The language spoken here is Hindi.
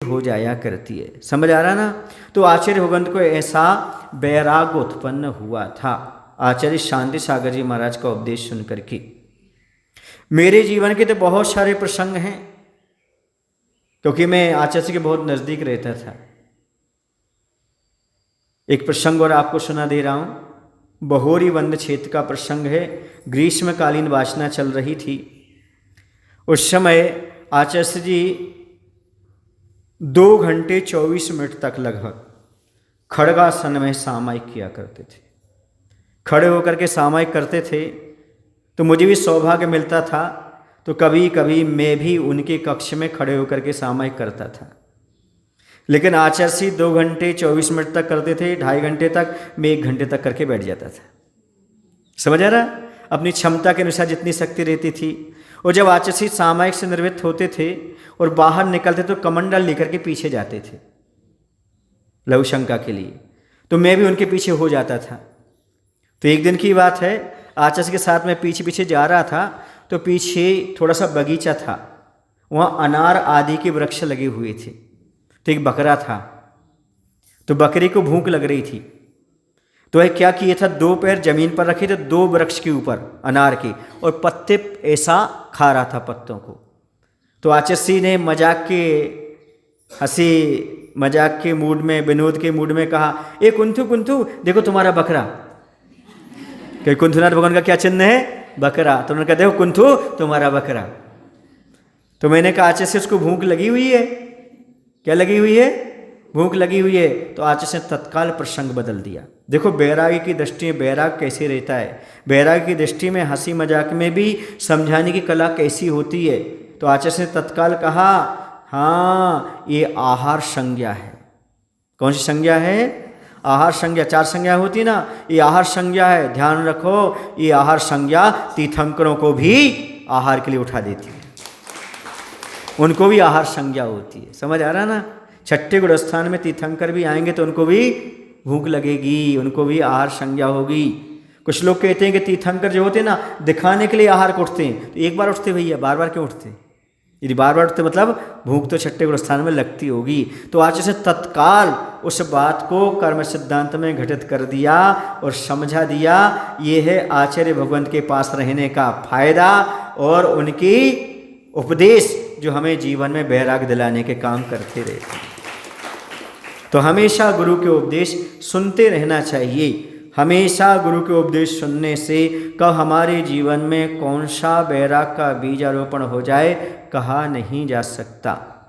हो जाया करती है। समझ आ रहा ना? तो आचार्य भगवंत को ऐसा वैराग्य उत्पन्न हुआ था आचार्य शांति सागर जी महाराज का उपदेश सुनकर के। मेरे जीवन के तो बहुत सारे प्रसंग हैं, क्योंकि मैं आचार्य के बहुत नज़दीक रहता था। एक प्रसंग और आपको सुना दे रहा हूँ। बहोरी वंद क्षेत्र का प्रसंग है। ग्रीष्मकालीन वासना चल रही थी। उस समय आचार्य जी 2 घंटे 24 मिनट तक लगभग खड़गासन में सामायिक किया करते थे। खड़े होकर के सामायिक करते थे, तो मुझे भी सौभाग्य मिलता था, तो कभी कभी मैं भी उनके कक्ष में खड़े होकर के सामायिक करता था। लेकिन आचार्य जी 2 घंटे 24 मिनट तक करते थे, 2.5 घंटे तक, मैं 1 घंटे तक करके बैठ जाता था। समझ आ रहा? अपनी क्षमता के अनुसार जितनी शक्ति रहती थी। और जब आचार्य जी सामायिक से निर्वृत्त होते थे और बाहर निकलते तो कमंडल लेकर के पीछे जाते थे लघु शंका के लिए, तो मैं भी उनके पीछे हो जाता था। तो एक दिन की बात है, आचार्य के साथ मैं पीछे पीछे जा रहा था, तो पीछे थोड़ा सा बगीचा था, वहाँ अनार आदि के वृक्ष लगे हुए थे। तो एक बकरा था, तो बकरी को भूख लग रही थी, तो वह क्या किया था, 2 पैर जमीन पर रखे थे 2 वृक्ष के ऊपर अनार के, और पत्ते ऐसा खा रहा था पत्तों को। तो आचार्य ने मजाक के हंसी मजाक के मूड में, विनोद के मूड में कहा, ए कुंथू कुंथू देखो तुम्हारा बकरा। कि कुंथुनाथ भगवान का क्या चिन्ह है? बकरा। तो उन्होंने कहा देखो कुंथू तुम्हारा बकरा। तो मैंने कहा आचार्य से उसको भूख लगी हुई है। क्या लगी हुई है? भूख लगी हुई है। तो आचार्य ने तत्काल प्रसंग बदल दिया। देखो बैरागी की दृष्टि में बैराग कैसे रहता है, बैरागी की दृष्टि में हंसी मजाक में भी समझाने की कला कैसी होती है। तो आचार्य ने तत्काल कहा, हाँ ये आहार संज्ञा है। कौन सी संज्ञा है? आहार संज्ञा। 4 संज्ञा होती ना, ये आहार संज्ञा है। ध्यान रखो, ये आहार संज्ञा तीर्थंकरों को भी आहार के लिए उठा देती है, उनको भी आहार संज्ञा होती है। समझ आ रहा ना? छठे गुड़ स्थान में तीर्थंकर भी आएंगे तो उनको भी भूख लगेगी, उनको भी आहार संज्ञा होगी। कुछ लोग कहते हैं कि तीर्थंकर जो होते हैं ना, दिखाने के लिए आहार को उठते हैं। तो एक बार उठते भैया, बार बार क्यों उठते? यदि बार बार उठते मतलब भूख तो छठे गुण स्थान में लगती होगी। तो आचार्य ने तत्काल उस बात को कर्म सिद्धांत में घटित कर दिया और समझा दिया। ये है आचार्य भगवंत के पास रहने का फायदा और उनकी उपदेश जो हमें जीवन में वैराग्य दिलाने के काम करते रहते हैं। तो हमेशा गुरु के उपदेश सुनते रहना चाहिए। हमेशा गुरु के उपदेश सुनने से कब हमारे जीवन में कौन सा वैराग का बीज आरोपण हो जाए कहा नहीं जा सकता।